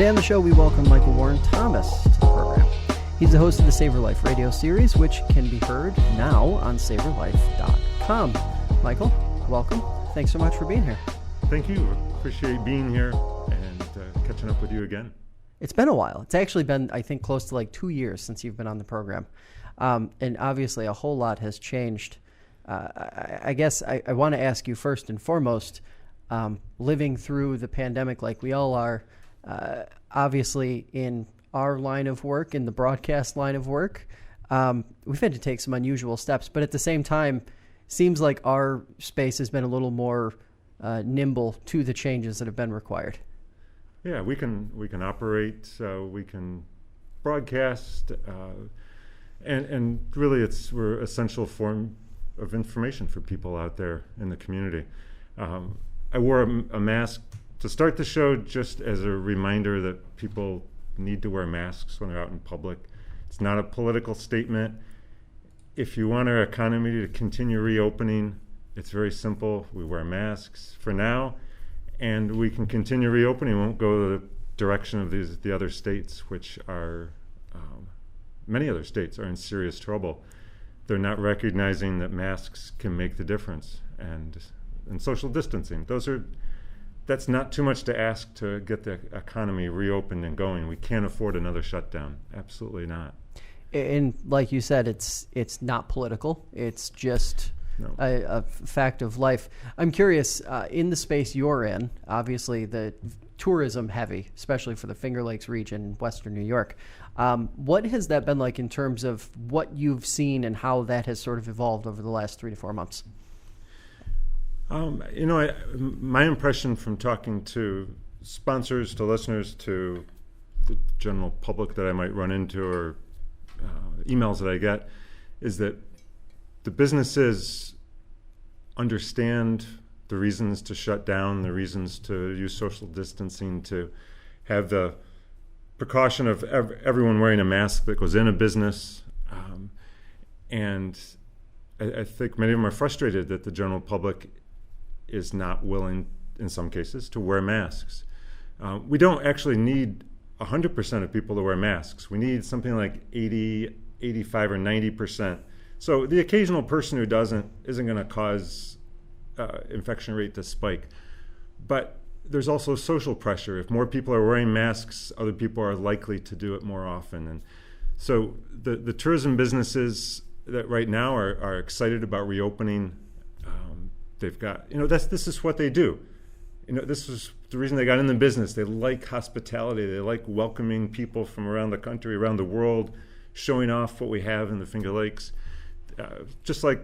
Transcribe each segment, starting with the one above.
Today on the show, we welcome Michael Warren Thomas to the program. He's the host of the Savor Life radio series, which can be heard now on savorlife.com. Michael, welcome. Thanks so much for being here. Thank you. Appreciate being here and catching up with you again. It's been a while. It's actually been, I think, close to like 2 years since you've been on the program. And obviously a whole lot has changed. I guess I want to ask you first and foremost, living through the pandemic like we all are, obviously in our line of work, in the broadcast line of work, we've had to take some unusual steps, but at the same time, seems like our space has been a little more nimble to the changes that have been required. Yeah, we can operate, we can broadcast, and really we're essential form of information for people out there in the community. I wore a mask to start the show just as a reminder that people need to wear masks when they're out in public. It's not a political statement. If you want our economy to continue reopening, it's very simple. We wear masks for now, and we can continue reopening. We won't go the direction of the other states, which are, many other states are in serious trouble. They're not recognizing that masks can make the difference, and social distancing. That's not too much to ask to get the economy reopened and going. We can't afford another shutdown. Absolutely not. And like you said, it's not political. It's just a fact of life. I'm curious, in the space you're in, obviously the tourism heavy, especially for the Finger Lakes region, Western New York. What has that been like in terms of what you've seen and how that has sort of evolved over the last 3 to 4 months? My impression from talking to sponsors, to listeners, to the general public that I might run into, or emails that I get, is that the businesses understand the reasons to shut down, the reasons to use social distancing, to have the precaution of everyone wearing a mask that goes in a business. And I think many of them are frustrated that the general public is not willing, in some cases, to wear masks. We don't actually need 100% of people to wear masks. We need something like 80, 85, or 90%. So the occasional person who isn't going to cause infection rate to spike. But there's also social pressure. If more people are wearing masks, other people are likely to do it more often. And so the tourism businesses that right now are excited about reopening. They've got, this is what they do. This is the reason they got in the business. They like hospitality. They like welcoming people from around the country, around the world, showing off what we have in the Finger Lakes. Just like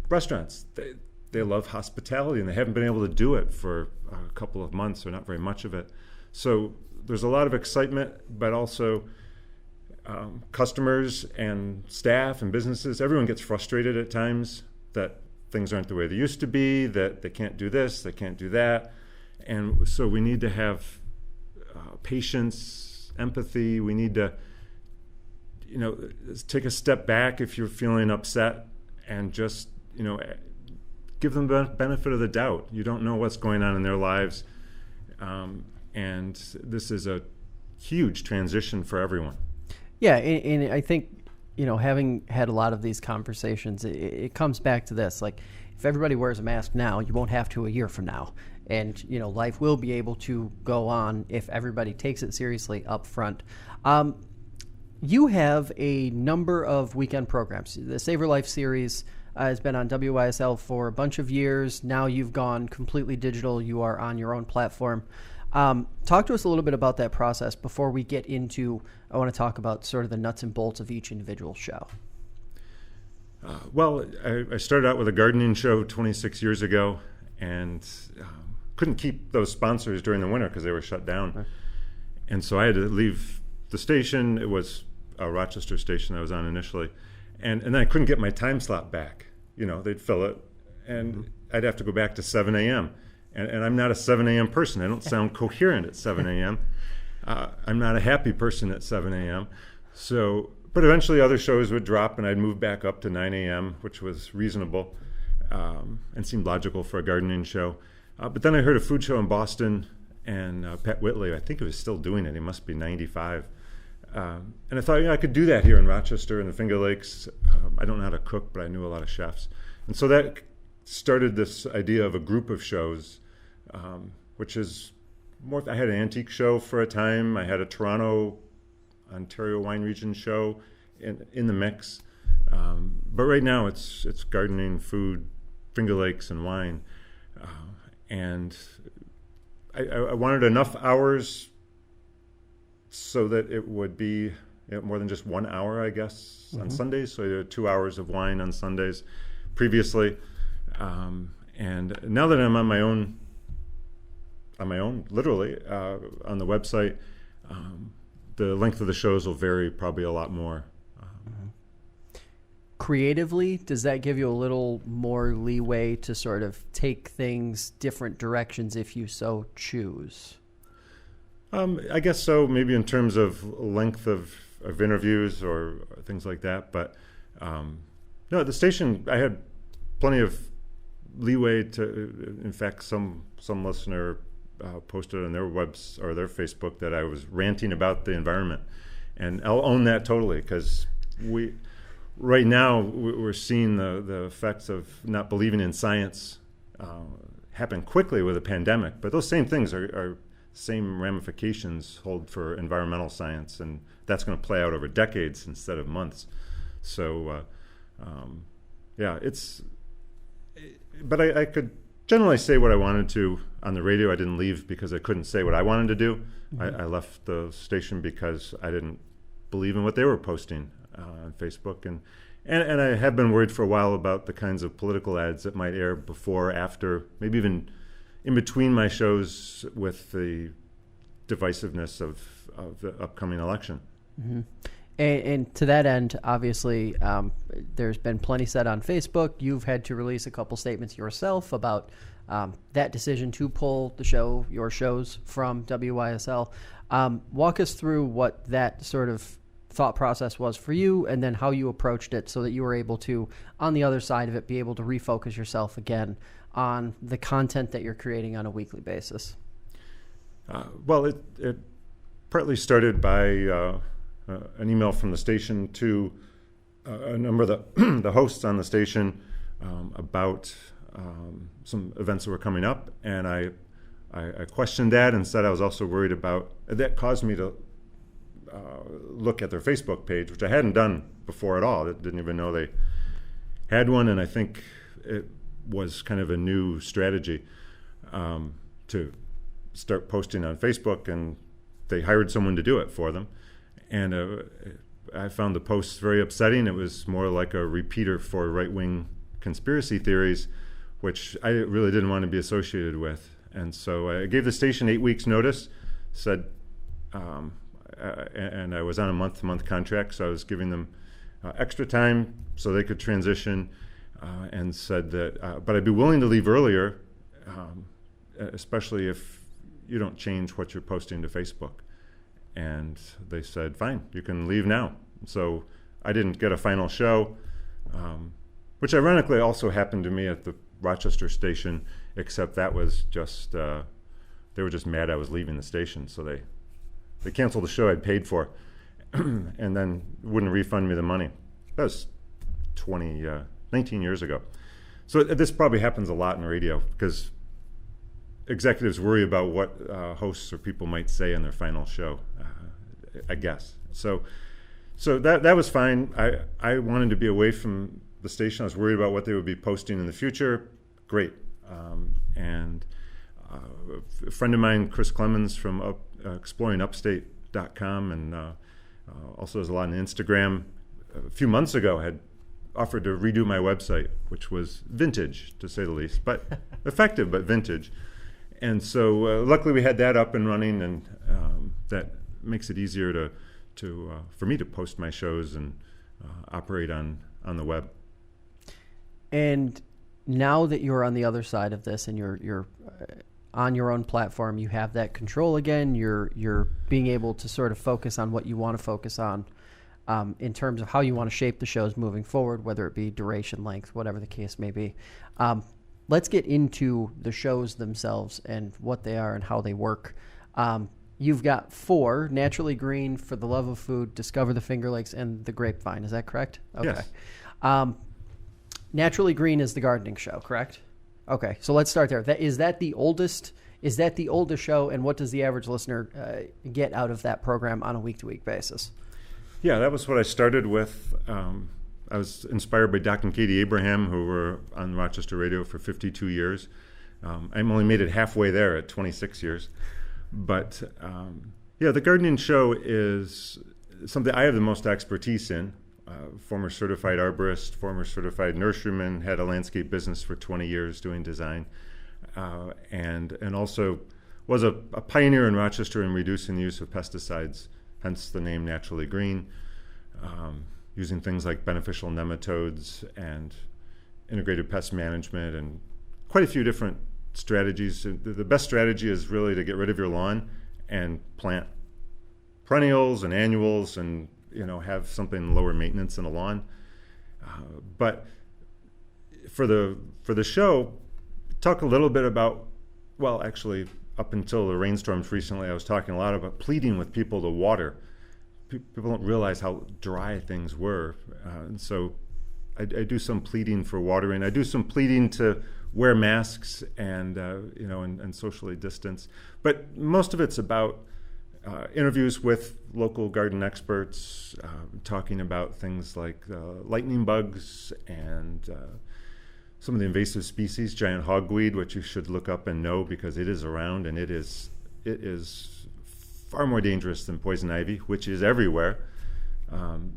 restaurants, they love hospitality, and they haven't been able to do it for a couple of months, or not very much of it. So there's a lot of excitement, but also customers and staff and businesses, everyone gets frustrated at times that things aren't the way they used to be, that they can't do this, they can't do that. And so we need to have patience, empathy. We need to, take a step back if you're feeling upset, and just, give them the benefit of the doubt. You don't know what's going on in their lives. And this is a huge transition for everyone. Yeah, and I think, having had a lot of these conversations, it comes back to this. Like, if everybody wears a mask now, you won't have to a year from now. And, life will be able to go on if everybody takes it seriously up front. You have a number of weekend programs. The Savor Life series has been on WYSL for a bunch of years. Now you've gone completely digital. You are on your own platform. Talk to us a little bit about that process before we get into, I want to talk about sort of the nuts and bolts of each individual show. I started out with a gardening show 26 years ago, and couldn't keep those sponsors during the winter because they were shut down. Right. And so I had to leave the station. It was a Rochester station I was on initially. And then I couldn't get my time slot back. They'd fill it, and I'd have to go back to 7 a.m. And I'm not a 7 a.m. person. I don't sound coherent at 7 a.m. I'm not a happy person at 7 a.m. But eventually other shows would drop, and I'd move back up to 9 a.m., which was reasonable and seemed logical for a gardening show. But then I heard a food show in Boston, and Pat Whitley, I think he was still doing it. He must be 95. And I thought, I could do that here in Rochester in the Finger Lakes. I don't know how to cook, but I knew a lot of chefs. And so that started this idea of a group of shows, which is more, I had an antique show for a time. I had a Toronto, Ontario wine region show in the mix. But right now it's gardening, food, Finger Lakes, and wine. And I wanted enough hours so that it would be more than just 1 hour, I guess, on Sundays. So I did 2 hours of wine on Sundays previously. And now that I'm on my own, literally, on the website, the length of the shows will vary probably a lot more. Creatively, does that give you a little more leeway to sort of take things different directions if you so choose? I guess so, maybe in terms of length of interviews or things like that. But no, at the station, I had plenty of leeway to, in fact, some listener posted on their webs or their Facebook that I was ranting about the environment. And I'll own that totally, because right now we're seeing the effects of not believing in science happen quickly with a pandemic. But those same things are same ramifications hold for environmental science, and that's going to play out over decades instead of months. So, but I could generally say what I wanted to on the radio. I didn't leave because I couldn't say what I wanted to do. I left the station because I didn't believe in what they were posting on Facebook, and I have been worried for a while about the kinds of political ads that might air before, after, maybe even in between my shows, with the divisiveness of the upcoming election. Mm-hmm. And to that end, obviously, there's been plenty said on Facebook. You've had to release a couple statements yourself about that decision to pull your shows from WYSL. Walk us through what that sort of thought process was for you, and then how you approached it so that you were able to, on the other side of it, be able to refocus yourself again on the content that you're creating on a weekly basis. Well, it partly started by an email from the station to a number of the hosts on the station about some events that were coming up, and I questioned that and said I was also worried about that. Caused me to look at their Facebook page, which I hadn't done before at all. I didn't even know they had one, and I think it was kind of a new strategy to start posting on Facebook, and they hired someone to do it for them. And I found the posts very upsetting. It was more like a repeater for right-wing conspiracy theories, which I really didn't want to be associated with. And so I gave the station 8 weeks notice, said, and I was on a month-to-month contract, so I was giving them extra time so they could transition, and said that, but I'd be willing to leave earlier, especially if you don't change what you're posting to Facebook. And they said, fine, you can leave now. So I didn't get a final show, which ironically also happened to me at the Rochester station, except that was just, they were just mad I was leaving the station. So they canceled the show I'd paid for and then wouldn't refund me the money. That was 19 years ago. So this probably happens a lot in radio, because executives worry about what hosts or people might say in their final show, I guess. So that was fine. I wanted to be away from the station. I was worried about what they would be posting in the future. Great. And a friend of mine, Chris Clemens from exploringupstate.com, and also does a lot on Instagram, a few months ago had offered to redo my website, which was vintage, to say the least, but effective, but vintage. And so luckily we had that up and running, and that makes it easier for me to post my shows and operate on the web. And now that you're on the other side of this and you're on your own platform, you have that control again. You're being able to sort of focus on what you want to focus on in terms of how you want to shape the shows moving forward, whether it be duration, length, whatever the case may be. let's get into the shows themselves and what they are and how they work. You've got 4: Naturally Green, For the Love of Food, Discover the Finger Lakes, and The Grapevine. Is that correct? Okay. Yes. Naturally Green is the gardening show, correct? Okay, so let's start there. Is that the oldest show, and what does the average listener get out of that program on a week-to-week basis? Yeah, that was what I started with. I was inspired by Doc and Katie Abraham, who were on Rochester Radio for 52 years. I only made it halfway there at 26 years. But the gardening show is something I have the most expertise in. Former certified arborist, former certified nurseryman, had a landscape business for 20 years doing design, and also was a pioneer in Rochester in reducing the use of pesticides, hence the name Naturally Green, using things like beneficial nematodes and integrated pest management and quite a few different strategies. The best strategy is really to get rid of your lawn and plant perennials and annuals and have something lower maintenance in a lawn. But for the show, talk a little bit about, well, actually, up until the rainstorms recently, I was talking a lot about pleading with people to water. People don't realize how dry things were. And so I do some pleading for watering. I do some pleading to wear masks and socially distance. But most of it's about interviews with local garden experts, talking about things like lightning bugs and some of the invasive species, giant hogweed, which you should look up and know because it is around, and it is far more dangerous than poison ivy, which is everywhere.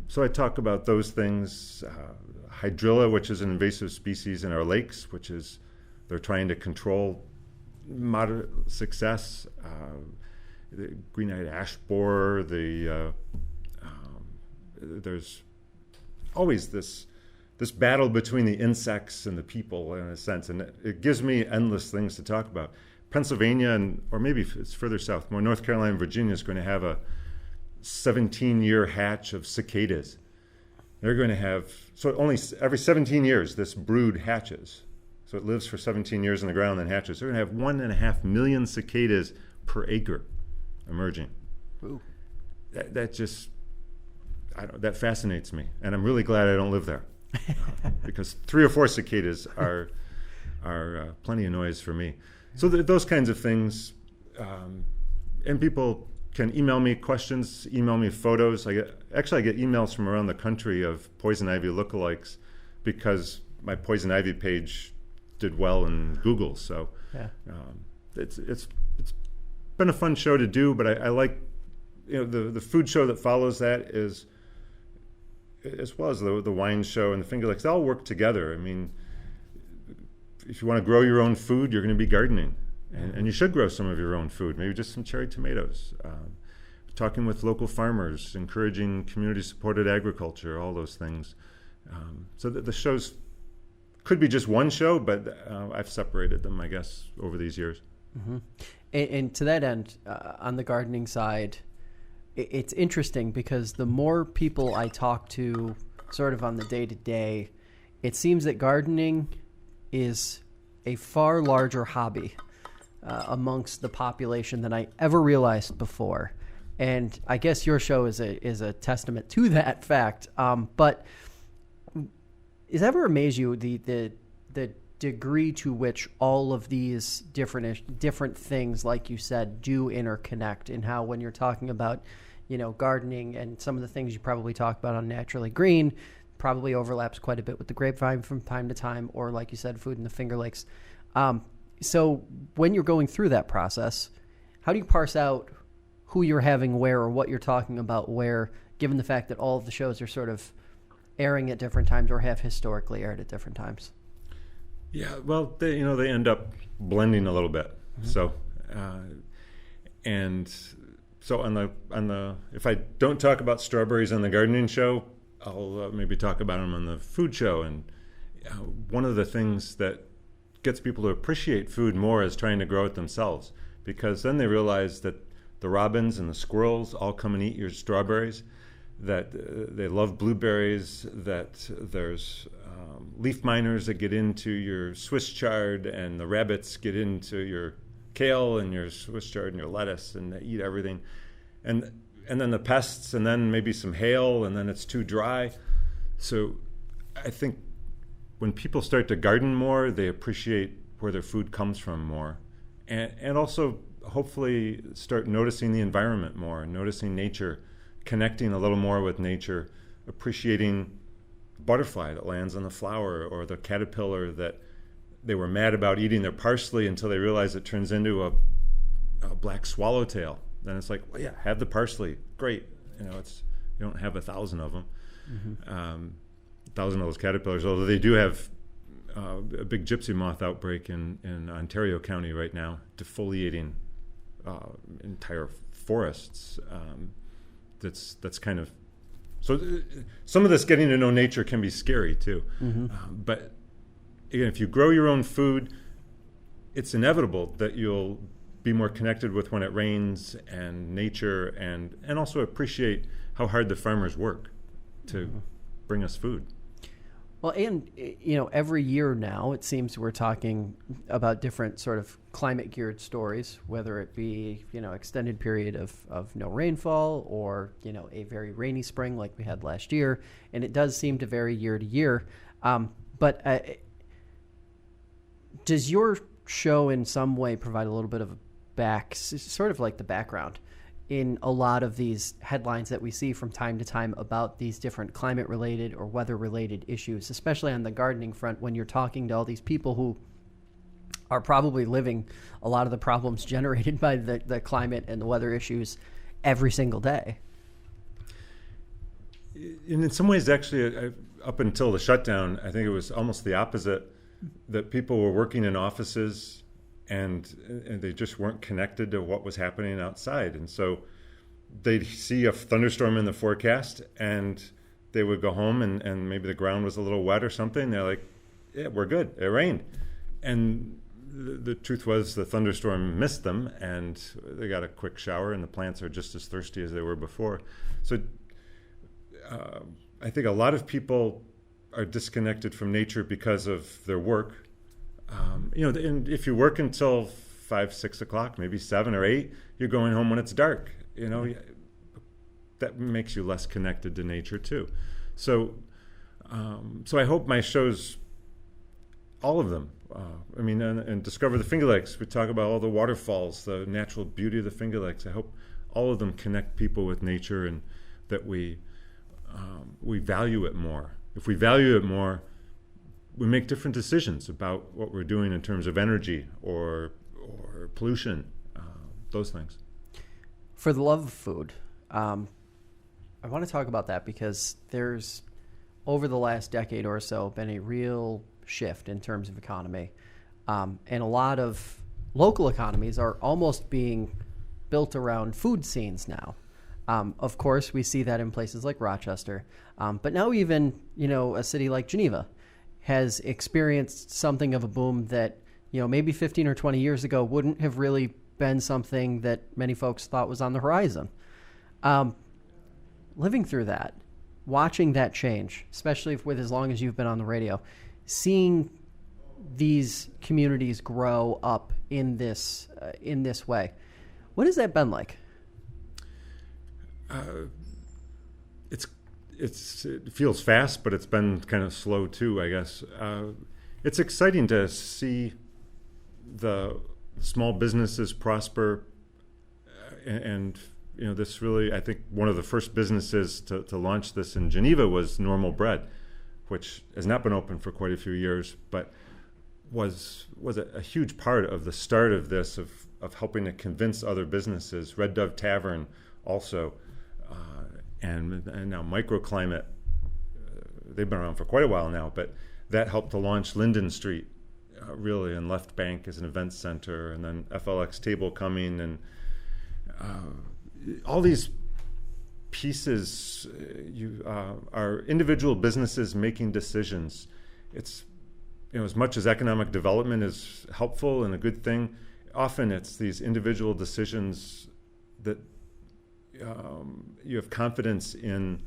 So I talk about those things. Hydrilla, which is an invasive species in our lakes, which is they're trying to control, moderate success. The green-eyed ash borer, there's always this battle between the insects and the people in a sense, and it gives me endless things to talk about. Pennsylvania, or maybe it's further south, more North Carolina and Virginia is going to have a 17-year hatch of cicadas. They're going to have, so only every 17 years this brood hatches. So it lives for 17 years in the ground and then hatches. They're going to have 1.5 million cicadas per acre emerging. Ooh. That fascinates me, and I'm really glad I don't live there because 3 or 4 cicadas are plenty of noise for me. So those kinds of things, and people can email me questions, email me photos. I get emails from around the country of poison ivy lookalikes because my poison ivy page did well in Google. So yeah. It's been a fun show to do, but I like the food show that follows that is, as well as the wine show and the Finger Lakes, they all work together. I mean, if you want to grow your own food, you're going to be gardening, and you should grow some of your own food, maybe just some cherry tomatoes. Talking with local farmers, encouraging community-supported agriculture, all those things. So the shows could be just one show, but I've separated them, I guess, over these years. Mm-hmm. And to that end, on the gardening side, it's interesting because the more people I talk to sort of on the day-to-day, it seems that gardening is a far larger hobby amongst the population than I ever realized before. And I guess your show is a testament to that fact. But does it ever amaze you the degree to which all of these different things, like you said, do interconnect, and how when you're talking about, gardening and some of the things you probably talk about on Naturally Green probably overlaps quite a bit with the Grapevine from time to time, or like you said, food in the Finger Lakes. So when you're going through that process, how do you parse out who you're having where or what you're talking about where, given the fact that all of the shows are sort of airing at different times or have historically aired at different times? Yeah, well, they end up blending a little bit. Mm-hmm. So on the if I don't talk about strawberries on the gardening show, I'll maybe talk about them on the food show. And one of the things that gets people to appreciate food more is trying to grow it themselves, because then they realize that the robins and the squirrels all come and eat your strawberries, that they love blueberries, that there's leaf miners that get into your Swiss chard, and the rabbits get into your kale and your Swiss chard and your lettuce, and they eat everything. And then the pests, and then maybe some hail, and then it's too dry. So I think when people start to garden more, they appreciate where their food comes from more. And also hopefully start noticing the environment more, noticing nature, connecting a little more with nature, appreciating the butterfly that lands on the flower, or the caterpillar that they were mad about eating their parsley until they realize it turns into a black swallowtail. Then it's like, well, yeah, have the parsley. Great. You don't have 1,000 of them. Mm-hmm. 1,000 of those caterpillars, although they do have a big gypsy moth outbreak in Ontario County right now, defoliating entire forests. That's kind of... So some of this getting to know nature can be scary too. Mm-hmm. But again, if you grow your own food, it's inevitable that you'll be more connected with when it rains and nature, and also appreciate how hard the farmers work to bring us food. Well, and every year now it seems we're talking about different sort of climate geared stories, whether it be extended period of no rainfall, or a very rainy spring like we had last year, and it does seem to vary year to year. But does your show in some way provide a little bit of a sort of like the background in a lot of these headlines that we see from time to time about these different climate related or weather related issues, especially on the gardening front, when you're talking to all these people who are probably living a lot of the problems generated by the climate and the weather issues every single day? And in some ways, actually, up until the shutdown, I think it was almost the opposite, that people were working in offices and they just weren't connected to what was happening outside. And so they'd see a thunderstorm in the forecast, and they would go home, and maybe the ground was a little wet or something. They're like, yeah, we're good. It rained. And the truth was the thunderstorm missed them, and they got a quick shower, and the plants are just as thirsty as they were before. So I think a lot of people are disconnected from nature because of their work. And if you work until 5, 6 o'clock, maybe 7 or 8, you're going home when it's dark. That makes you less connected to nature too. So I hope my shows, all of them, and Discover the Finger Lakes, we talk about all the waterfalls, the natural beauty of the Finger Lakes. I hope all of them connect people with nature, and that we value it more. If we value it more, we make different decisions about what we're doing in terms of energy or pollution, those things. For the love of food, I want to talk about that, because there's, over the last decade or so, been a real shift in terms of economy. And a lot of local economies are almost being built around food scenes now. Of course, we see that in places like Rochester. But now even, a city like Geneva has experienced something of a boom that, maybe 15 or 20 years ago wouldn't have really been something that many folks thought was on the horizon. Living through that, watching that change, especially with as long as you've been on the radio, seeing these communities grow up in this way, what has that been like? It feels fast, but it's been kind of slow too, I guess. It's exciting to see the small businesses prosper, and this really, I think one of the first businesses to launch this in Geneva was Normal Bread, which has not been open for quite a few years, but was a huge part of the start of this, of helping to convince other businesses. Red Dove Tavern also. And now Microclimate, they've been around for quite a while now, but that helped to launch Linden Street, really, and Left Bank as an event center, and then FLX Table coming, and all these pieces are individual businesses making decisions. It's, as much as economic development is helpful and a good thing, often it's these individual decisions that you have confidence in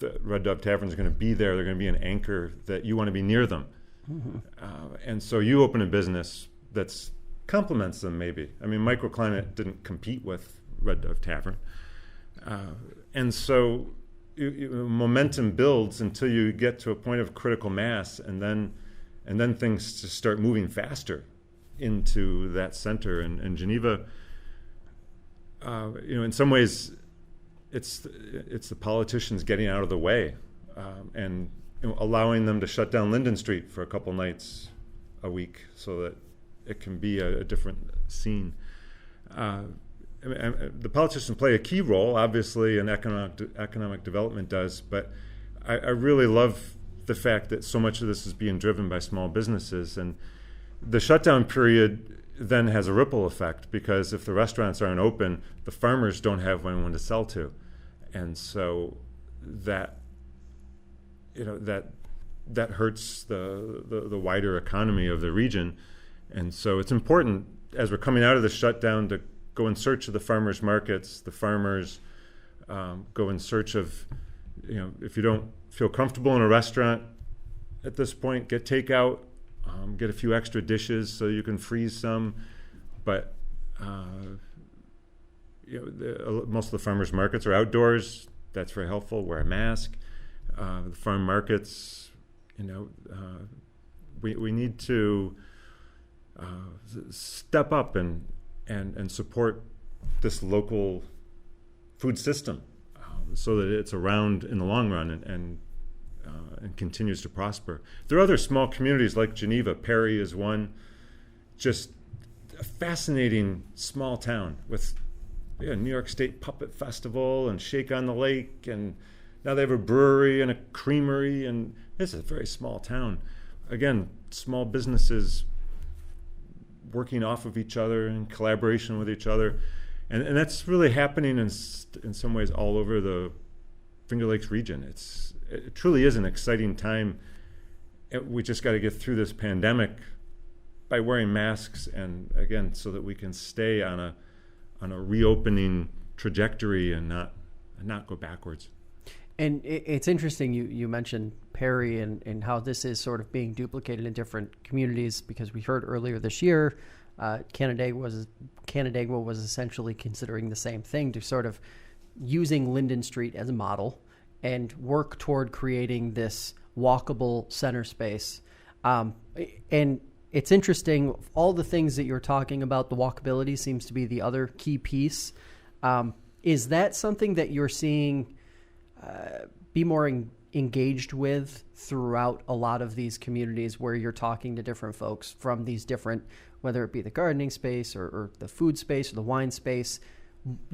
the Red Dove Tavern is going to be there. They're going to be an anchor that you want to be near them. And so you open a business that complements them maybe. I mean, Microclimate didn't compete with Red Dove Tavern. And so momentum builds until you get to a point of critical mass, and then things just start moving faster into that center. And Geneva, in some ways, it's the politicians getting out of the way and allowing them to shut down Linden Street for a couple nights a week so that it can be a different scene. The politicians play a key role, obviously, and economic development does, but I really love the fact that so much of this is being driven by small businesses. And the shutdown period then has a ripple effect, because if the restaurants aren't open, the farmers don't have anyone to sell to. And so that hurts the wider economy of the region. And so it's important, as we're coming out of the shutdown, to go in search of the farmers markets. The farmers go in search of, if you don't feel comfortable in a restaurant at this point, get takeout, get a few extra dishes so you can freeze some. But most of the farmers markets are outdoors. That's very helpful. Wear a mask. The farm markets, we need to step up and support this local food system so that it's around in the long run and continues to prosper. There are other small communities like Geneva. Perry is one, just a fascinating small town with New York State Puppet Festival and Shake on the Lake, and now they have a brewery and a creamery, and this is a very small town. Again, small businesses working off of each other in collaboration with each other. And that's really happening in some ways all over the Finger Lakes region. It truly is an exciting time. We just got to get through this pandemic by wearing masks, and again, so that we can stay on a reopening trajectory and not go backwards. And it's interesting you mentioned Perry and how this is sort of being duplicated in different communities, because we heard earlier this year Canandaigua was essentially considering the same thing, to sort of using Linden Street as a model and work toward creating this walkable center space. And it's interesting, all the things that you're talking about, the walkability seems to be the other key piece. Is that something that you're seeing be more engaged with throughout a lot of these communities, where you're talking to different folks from these different, whether it be the gardening space or the food space or the wine space,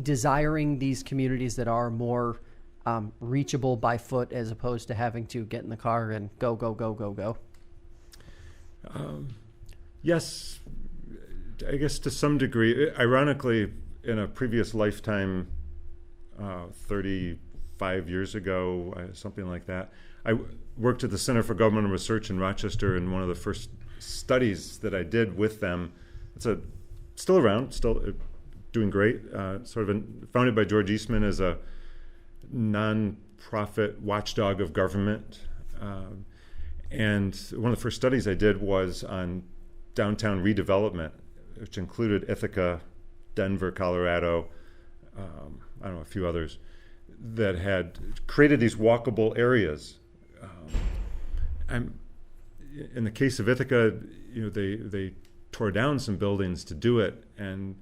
desiring these communities that are more reachable by foot, as opposed to having to get in the car and go? Yes, I guess to some degree. Ironically, in a previous lifetime, 35 years ago, something like that, I worked at the Center for Governmental Research in Rochester, and one of the first studies that I did with them, still around, still doing great, founded by George Eastman as a non-profit watchdog of government. And one of the first studies I did was on downtown redevelopment, which included Ithaca, Denver, Colorado, a few others, that had created these walkable areas. In the case of Ithaca, they tore down some buildings to do it, and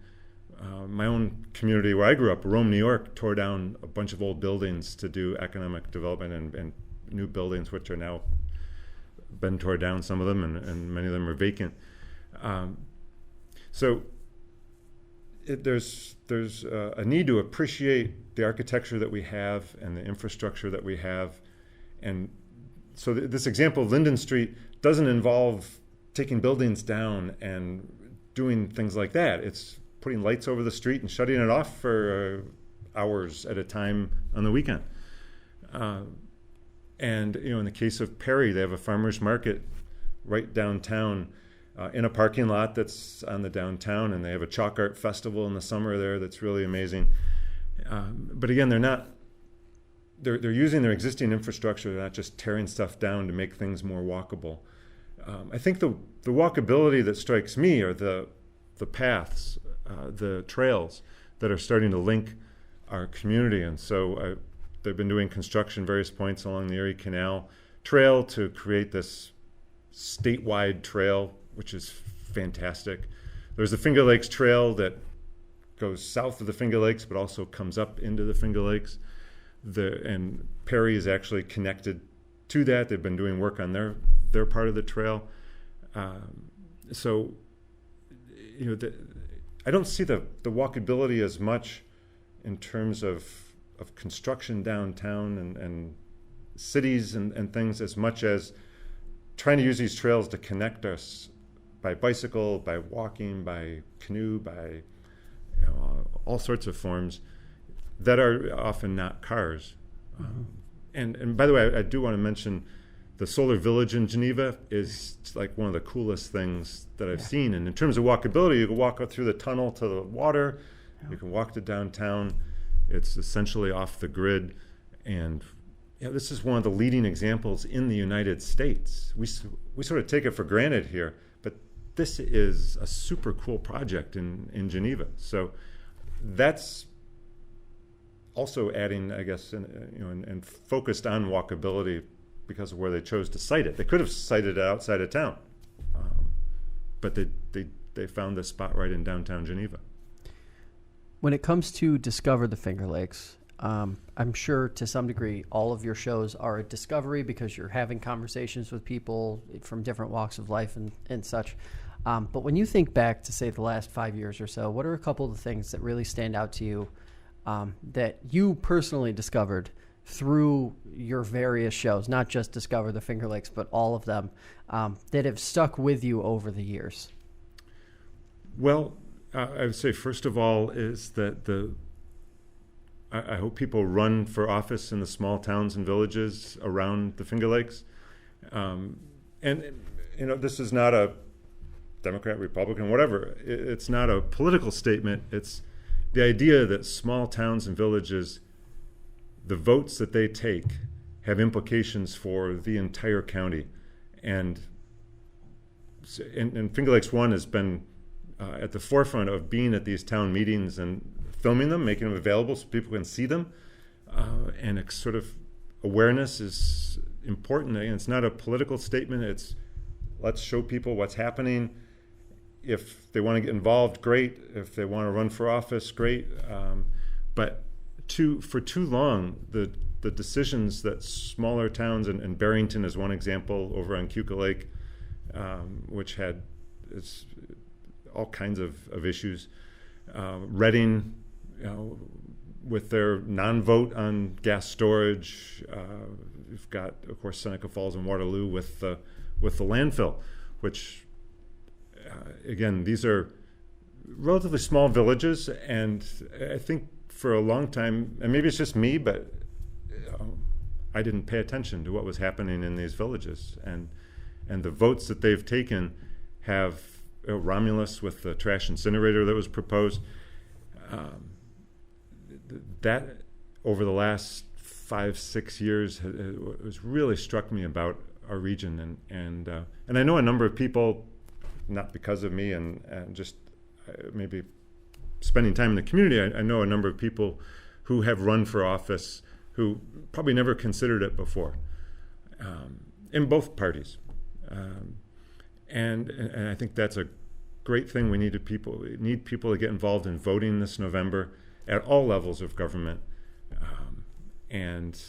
my own community where I grew up, Rome, New York, tore down a bunch of old buildings to do economic development, and new buildings which are now been torn down, some of them, and many of them are vacant. So there's a need to appreciate the architecture that we have and the infrastructure that we have. And so this example of Linden Street doesn't involve taking buildings down and doing things like that. It's putting lights over the street and shutting it off for hours at a time on the weekend. And in the case of Perry, they have a farmer's market right downtown, in a parking lot that's on the downtown, and they have a chalk art festival in the summer there that's really amazing. But again, they're not they're using their existing infrastructure. They're not just tearing stuff down to make things more walkable. I think the walkability that strikes me are the paths, the trails that are starting to link our community. And so they've been doing construction various points along the Erie Canal Trail to create this statewide trail, which is fantastic. There's the Finger Lakes Trail that goes south of the Finger Lakes, but also comes up into the Finger Lakes. And Perry is actually connected to that. They've been doing work on their part of the trail. So, I don't see the walkability as much in terms of construction downtown and cities and things, as much as trying to use these trails to connect us by bicycle, by walking, by canoe, by all sorts of forms that are often not cars. Mm-hmm. And by the way, I do want to mention the Solar Village in Geneva is like one of the coolest things that I've seen. And in terms of walkability, you can walk up through the tunnel to the water. Yeah. You can walk to downtown. It's essentially off the grid. And this is one of the leading examples in the United States. We sort of take it for granted here, but this is a super cool project in Geneva. So that's also adding, I guess, and focused on walkability because of where they chose to site it. They could have sited it outside of town, but they found this spot right in downtown Geneva. When it comes to Discover the Finger Lakes, I'm sure to some degree all of your shows are a discovery because you're having conversations with people from different walks of life and such. But when you think back to, say, the last 5 years or so, what are a couple of the things that really stand out to you that you personally discovered through your various shows, not just Discover the Finger Lakes, but all of them, that have stuck with you over the years? Well, I would say, first of all, is that I hope people run for office in the small towns and villages around the Finger Lakes. And this is not a Democrat, Republican, whatever. It's not a political statement. It's the idea that small towns and villages, the votes that they take have implications for the entire county. And Finger Lakes 1 has been at the forefront of being at these town meetings and filming them, making them available so people can see them. And it's sort of awareness is important. And it's not a political statement. It's let's show people what's happening. If they want to get involved, great. If they want to run for office, great. But for too long, the decisions that smaller towns, and Barrington is one example over on Keuka Lake, which had all kinds of issues. Reading, with their non-vote on gas storage. We've got, of course, Seneca Falls and Waterloo with the landfill, which again, these are relatively small villages, and I think for a long time, and maybe it's just me, but I didn't pay attention to what was happening in these villages, and the votes that they've taken have Romulus with the trash incinerator that was proposed. That over the last 5-6 years has really struck me about our region, and I know a number of people, not because of me and just maybe spending time in the community. I know a number of people who have run for office who probably never considered it before, in both parties, and I think that's a great thing. We need people to get involved in voting this November at all levels of government, and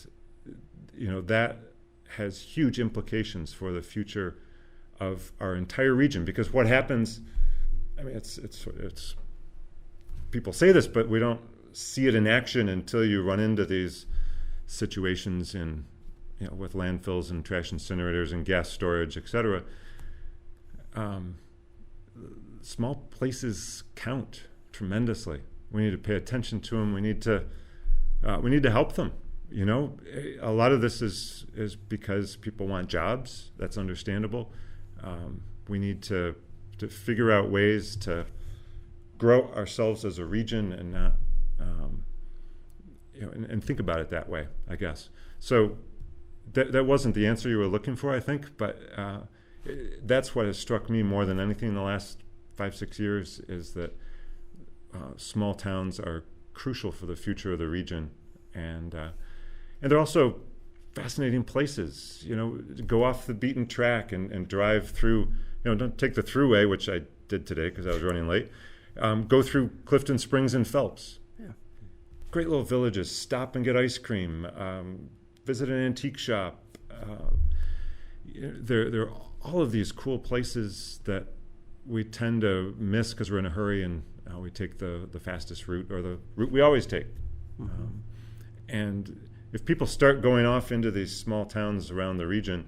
that has huge implications for the future of our entire region. Because what happens, I mean, it's people say this, but we don't see it in action until you run into these situations with landfills and trash incinerators and gas storage, et cetera. Small places count tremendously. We need to pay attention to them. We need to help them. A lot of this is because people want jobs. That's understandable. We need to figure out ways to grow ourselves as a region and not and think about it that way, I guess. So that wasn't the answer you were looking for, I think, but that's what has struck me more than anything in the last 5-6 years, is that small towns are crucial for the future of the region, and they're also fascinating places. Go off the beaten track and drive through. Don't take the thruway, which I did today because I was running late. Go through Clifton Springs and Phelps. Yeah. Great little villages. Stop and get ice cream. Visit an antique shop. There are all of these cool places that we tend to miss because we're in a hurry and we take the fastest route, or the route we always take. Mm-hmm. And if people start going off into these small towns around the region,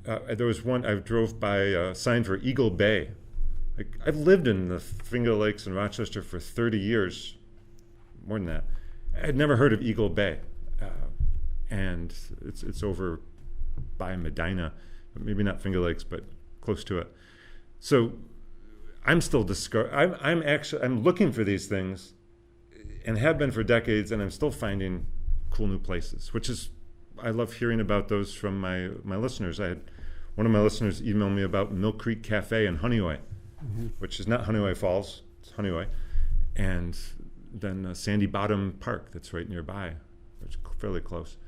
there was one, I drove by a sign for Eagle Bay. I've lived in the Finger Lakes in Rochester for 30 years, more than that. I'd never heard of Eagle Bay. And it's over by Medina, maybe not Finger Lakes, but close to it. So I'm still I'm looking for these things, and have been for decades, and I'm still finding cool new places, which is, I love hearing about those from my listeners. I had one of my listeners email me about Mill Creek Cafe in Honeyway, mm-hmm. which is not Honeyway Falls, it's Honeyway, and then Sandy Bottom Park that's right nearby, which is fairly close.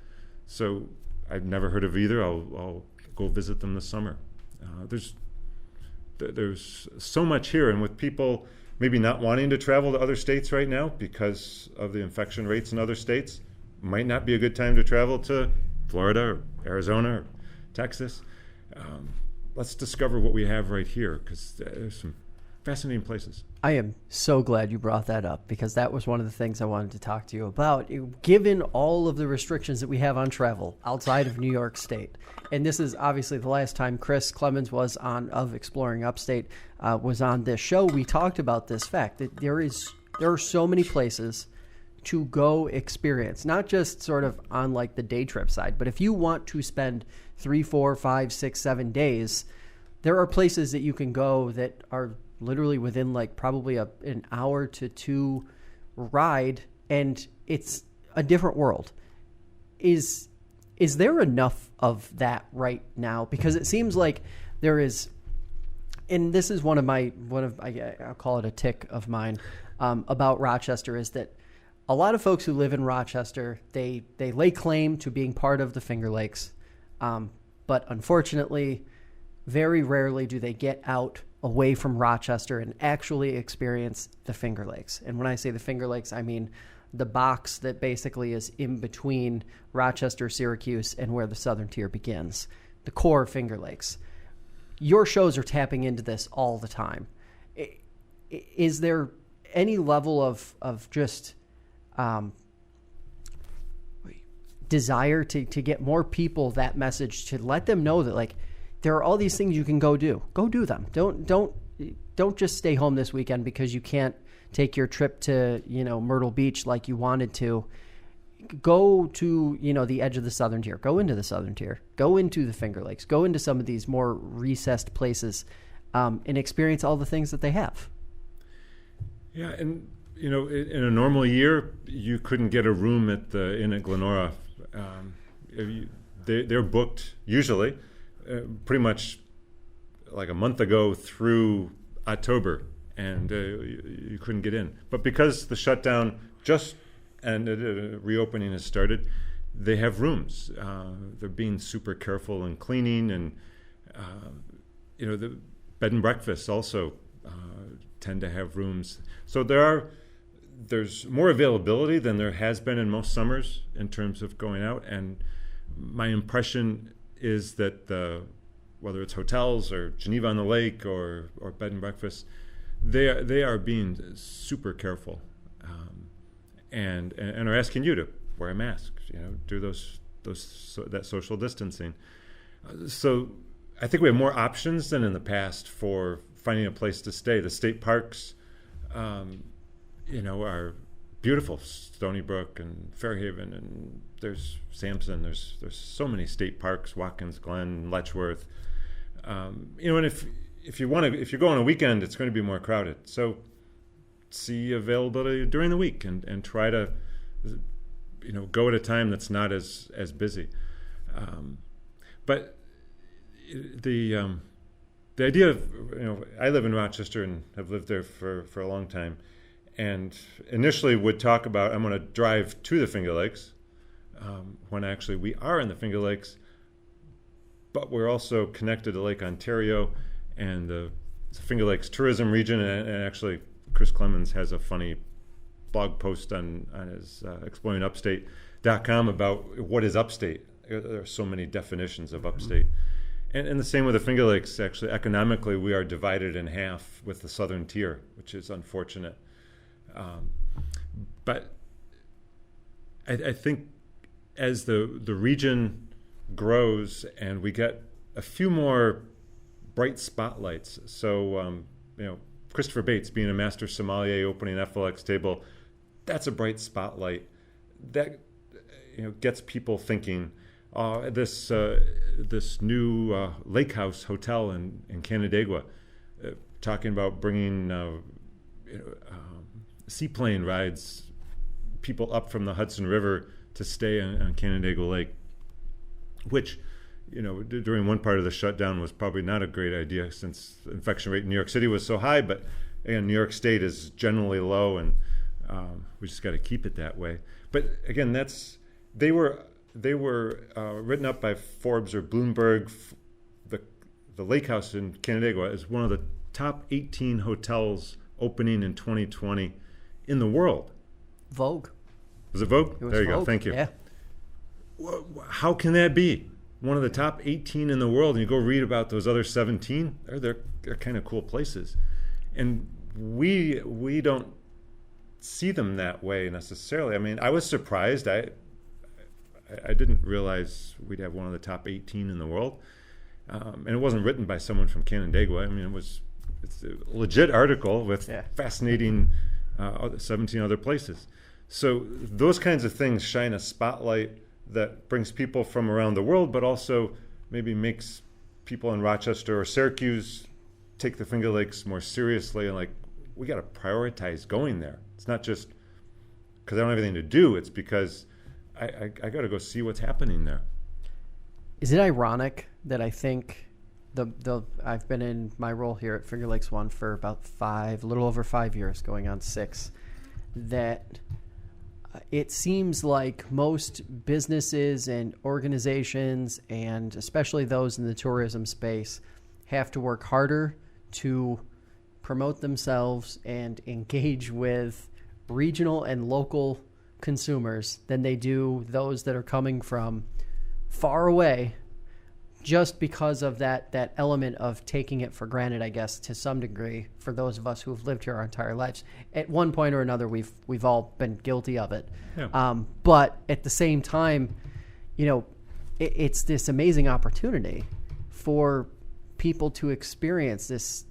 So I've never heard of either. I'll go visit them this summer. There's so much here, and with people maybe not wanting to travel to other states right now because of the infection rates in other states, might not be a good time to travel to Florida or Arizona or Texas. Let's discover what we have right here, because there's some fascinating places. I am so glad you brought that up, because that was one of the things I wanted to talk to you about. Given all of the restrictions that we have on travel outside of New York State, and this is obviously the last time Chris Clemens was on of Exploring Upstate was on this show, we talked about this fact that there are so many places to go experience, not just sort of on like the day trip side, but if you want to spend 3, 4, 5, 6, 7 days, there are places that you can go that are literally within like probably an hour to 2 ride, and it's a different world. Is there enough of that right now? Because it seems like there is, and this is one of I'll call it a tick of mine about Rochester, is that a lot of folks who live in Rochester, they lay claim to being part of the Finger Lakes, but unfortunately, very rarely do they get out away from Rochester and actually experience the Finger Lakes. And when I say the Finger Lakes, I mean the box that basically is in between Rochester, Syracuse, and where the Southern Tier begins, the core Finger Lakes. Your shows are tapping into this all the time. Is there any level of just desire to get more people that message, to let them know that like there are all these things you can go do them. Don't just stay home this weekend because you can't take your trip to Myrtle Beach like you wanted to. Go to the edge of the Southern Tier, go into the Southern Tier, go into the Finger Lakes, go into some of these more recessed places, and experience all the things that they have. Yeah, and in a normal year, you couldn't get a room at the Inn at Glenora. They're booked usually, pretty much like a month ago through October, and you couldn't get in. But because the shutdown and reopening has started, they have rooms. They're being super careful in cleaning, and the bed and breakfasts also tend to have rooms. So there's more availability than there has been in most summers in terms of going out. And my impression is that whether it's hotels or Geneva on the Lake or bed and breakfast, they are being super careful, and are asking you to wear a mask, do that social distancing. So I think we have more options than in the past for finding a place to stay. The state parks, are beautiful. Stony Brook and Fairhaven, and there's Sampson. There's so many state parks: Watkins Glen, Letchworth. And if you're going on a weekend, it's going to be more crowded. So see availability during the week and try to go at a time that's not as busy. But the idea of, I live in Rochester and have lived there for a long time, and initially would talk about, I'm going to drive to the Finger Lakes, when actually we are in the Finger Lakes, but we're also connected to Lake Ontario and the Finger Lakes tourism region, and actually Chris Clemens has a funny blog post on his exploringupstate.com about what is upstate. There are so many definitions of upstate. And the same with the Finger Lakes. Actually, economically, we are divided in half with the southern tier, which is unfortunate. But I think as the region grows and we get a few more bright spotlights. So, Christopher Bates being a master sommelier opening an FLX table, that's a bright spotlight that gets people thinking. This new lake house hotel in Canandaigua, talking about bringing seaplane rides, people up from the Hudson River to stay on Canandaigua Lake, which, during one part of the shutdown was probably not a great idea since the infection rate in New York City was so high, but again, New York State is generally low, and we just got to keep it that way. But again, they were written up by Forbes or Bloomberg. The lake house in Canandaigua is one of the top 18 hotels opening in 2020 in the world. Vogue. Was it Vogue? There you Vogue. Go. Thank you. Yeah. How can that be? One of the top 18 in the world, and you go read about those other 17. They're kind of cool places, and we don't see them that way necessarily. I mean, I was surprised. I didn't realize we'd have one of the top 18 in the world, and it wasn't written by someone from Canandaigua. I mean, it's a legit article with fascinating 17 other places. So those kinds of things shine a spotlight that brings people from around the world, but also maybe makes people in Rochester or Syracuse take the Finger Lakes more seriously, and we got to prioritize going there. It's not just because I don't have anything to do. It's because I got to go see what's happening there. Is it ironic that I think I've been in my role here at Finger Lakes One for about a little over 5 years, going on 6, that it seems like most businesses and organizations, and especially those in the tourism space, have to work harder to promote themselves and engage with regional and local consumers than they do those that are coming from far away, just because of that element of taking it for granted, I guess, to some degree, for those of us who have lived here our entire lives. At one point or another, we've all been guilty of it. Yeah. But at the same time, it's this amazing opportunity for people to experience this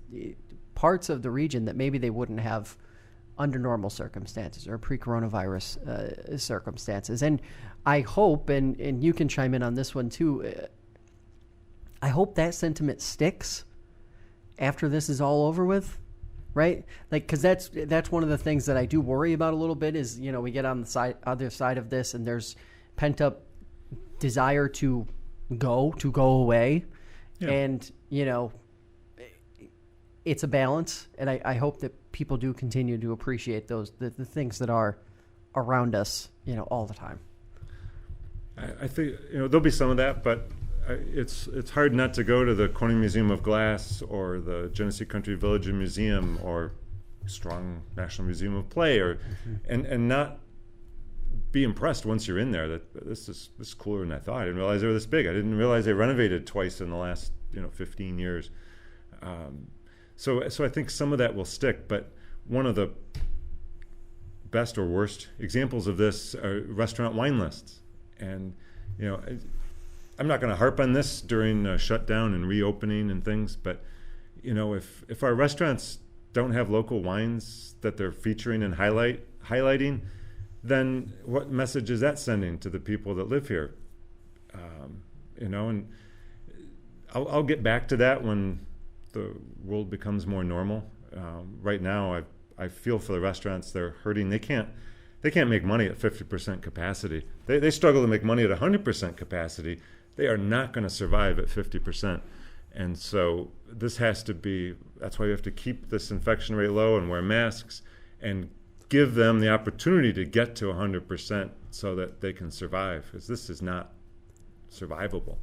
parts of the region that maybe they wouldn't have under normal circumstances or pre-coronavirus circumstances. And I hope, and you can chime in on this one too, I hope that sentiment sticks after this is all over with, right? Because that's one of the things that I do worry about a little bit is, we get on the other side of this and there's pent-up desire to go away. Yeah. And, it's a balance, and I hope that people do continue to appreciate the things that are around us, all the time. I think there'll be some of that, but it's hard not to go to the Corning Museum of Glass or the Genesee Country Village and Museum or Strong National Museum of Play, or and not be impressed once you're in there that this is cooler than I thought. I didn't realize they were this big. I didn't realize they renovated twice in the last 15 years. So I think some of that will stick, but one of the best or worst examples of this are restaurant wine lists. And, I'm not going to harp on this during shutdown and reopening and things, but, if our restaurants don't have local wines that they're featuring and highlighting, then what message is that sending to the people that live here? And I'll get back to that when the world becomes more normal. Right now, I feel for the restaurants. They're hurting. They can't They can't make money at 50% capacity. They struggle to make money at 100% capacity. They are not going to survive at 50%. And so this has to be, that's why we have to keep this infection rate low and wear masks and give them the opportunity to get to 100% so that they can survive, because this is not survivable.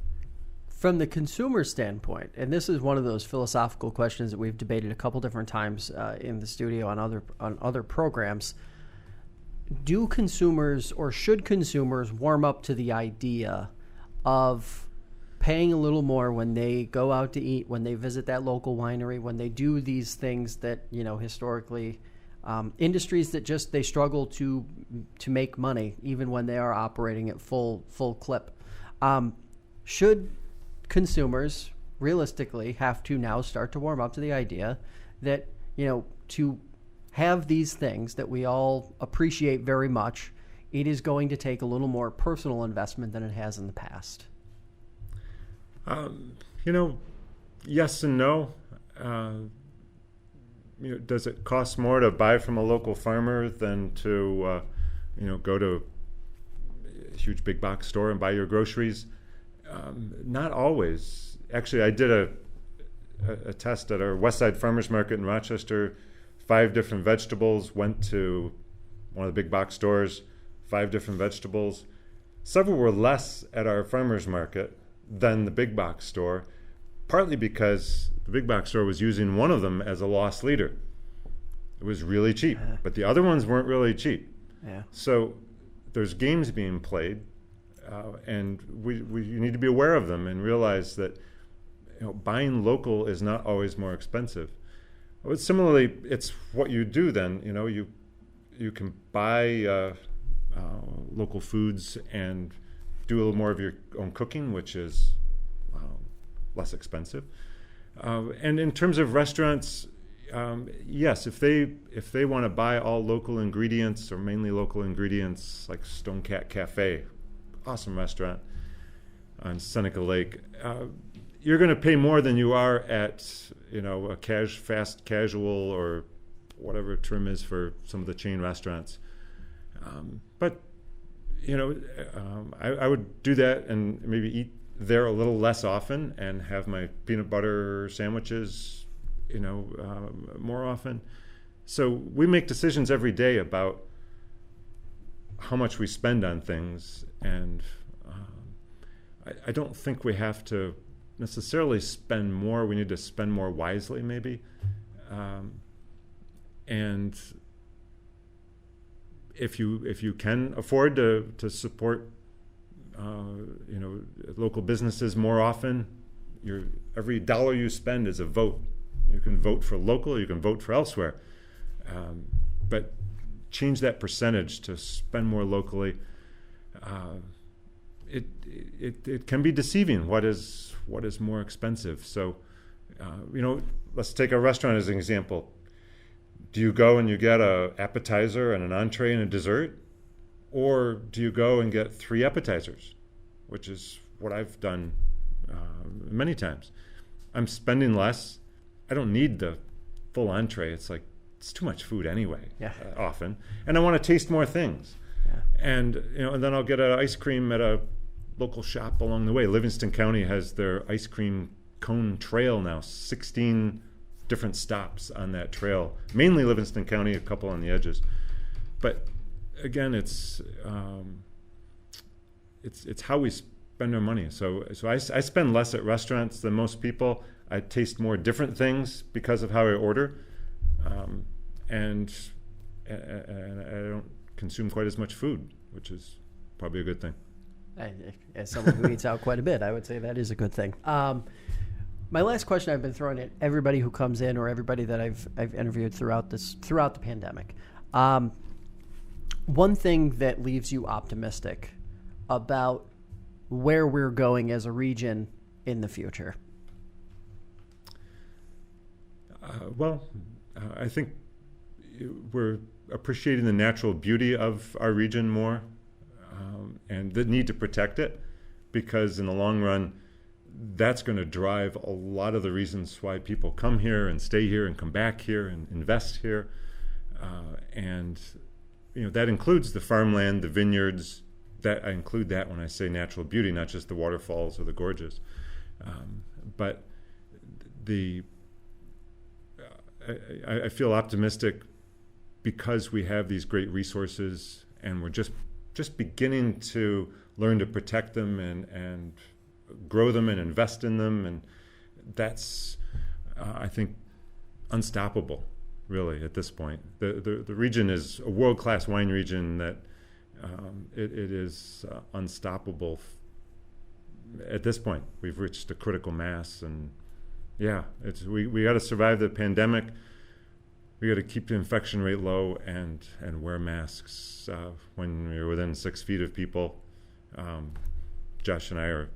From the consumer standpoint, and this is one of those philosophical questions that we've debated a couple different times in the studio on other programs, do consumers or should consumers warm up to the idea of paying a little more when they go out to eat, when they visit that local winery, when they do these things that, historically, industries that just, they struggle to make money even when they are operating at full clip? Should consumers realistically have to now start to warm up to the idea that, to have these things that we all appreciate very much, it is going to take a little more personal investment than it has in the past? Yes and no. Does it cost more to buy from a local farmer than to, go to a huge big box store and buy your groceries? Not always. Actually, I did a test at our West Side Farmers Market in Rochester. 5 different vegetables, went to one of the big box stores, 5 different vegetables. Several were less at our farmers market than the big box store, partly because the big box store was using one of them as a loss leader. It was really cheap, but the other ones weren't really cheap. Yeah. So there's games being played, and we need to be aware of them and realize that buying local is not always more expensive. But similarly, it's what you do then. You can buy local foods and do a little more of your own cooking, which is less expensive. And in terms of restaurants, yes, if they want to buy all local ingredients or mainly local ingredients, like Stone Cat Cafe, awesome restaurant on Seneca Lake, you're going to pay more than you are at a fast casual or whatever term is for some of the chain restaurants. But I would do that and maybe eat there a little less often and have my peanut butter sandwiches, more often. So we make decisions every day about how much we spend on things, and I don't think we have to necessarily spend more. We need to spend more wisely, maybe. And if you can afford to support local businesses more often, every dollar you spend is a vote. You can vote for local, you can vote for elsewhere, but change that percentage to spend more locally. It can be deceiving. What is more expensive? So, let's take a restaurant as an example. Do you go and you get an appetizer and an entree and a dessert? Or do you go and get 3 appetizers, which is what I've done many times. I'm spending less. I don't need the full entree. It's too much food anyway, often. And I want to taste more things. Yeah. And then I'll get an ice cream at a local shop along the way. Livingston County has their ice cream cone trail now, 16 different stops on that trail, mainly Livingston County, a couple on the edges. But again, it's how we spend our money. So I spend less at restaurants than most people. I taste more different things because of how I order, and I don't consume quite as much food, which is probably a good thing. As someone who eats out quite a bit, I would say that is a good thing. My last question I've been throwing at everybody who comes in, or everybody that I've interviewed throughout the pandemic. One thing that leaves you optimistic about where we're going as a region in the future? I think we're appreciating the natural beauty of our region more, and the need to protect it, because in the long run, that's going to drive a lot of the reasons why people come here and stay here and come back here and invest here. And that includes the farmland, the vineyards. That I include that when I say natural beauty, not just the waterfalls or the gorges. But I feel optimistic because we have these great resources, and we're just beginning to learn to protect them and grow them and invest in them, and that's I think unstoppable, really, at this point. The region is a world-class wine region that it is unstoppable. At this point, we've reached a critical mass, and we got to survive the pandemic. We got to keep the infection rate low and wear masks when you're within 6 feet of people. Josh and I are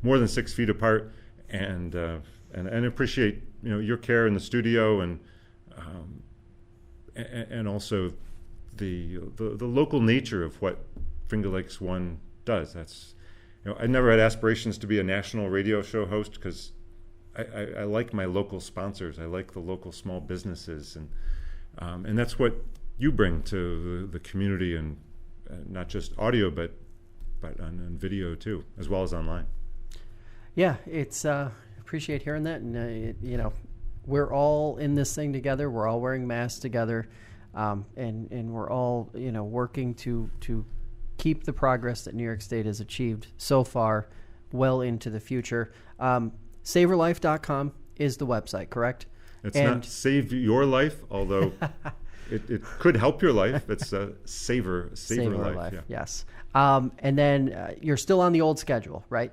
more than 6 feet apart, and appreciate your care in the studio, and also the local nature of what Finger Lakes One does. That's I never had aspirations to be a national radio show host because I like my local sponsors. I like the local small businesses, and that's what you bring to the community, and not just audio, but on video too, as well as online. Yeah, it's appreciate hearing that, and we're all in this thing together. We're all wearing masks together, and we're all working to keep the progress that New York State has achieved so far well into the future. SavorLife.com is the website, correct? It's not Save Your Life, although it could help your life. It's Savor Life. Yeah. Yes. And then you're still on the old schedule, right?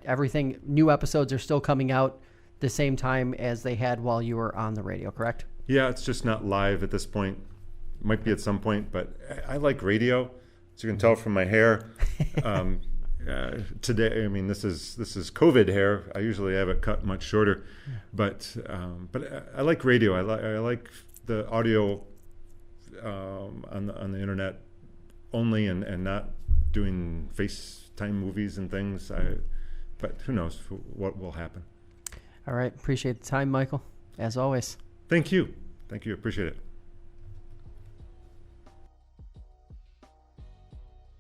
New episodes are still coming out the same time as they had while you were on the radio, correct? Yeah, it's just not live at this point. Might be at some point, but I like radio. As you can tell from my hair. Today, this is COVID hair. I usually have it cut much shorter, but I like radio. I like the audio on the internet only, and not doing FaceTime movies and things. But who knows what will happen. All right, appreciate the time, Michael. As always. Thank you. Appreciate it.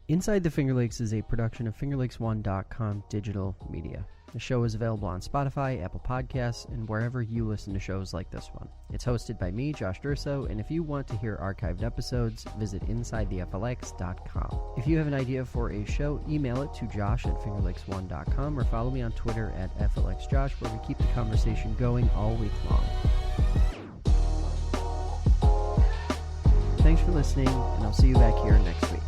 Inside the Finger Lakes is a production of FingerLakes1.com digital media. The show is available on Spotify, Apple Podcasts, and wherever you listen to shows like this one. It's hosted by me, Josh Durso, and if you want to hear archived episodes, visit InsideTheFLX.com. If you have an idea for a show, email it to josh@FingerLakes1.com or follow me on Twitter @FLXJosh, where we keep the conversation going all week long. Thanks for listening, and I'll see you back here next week.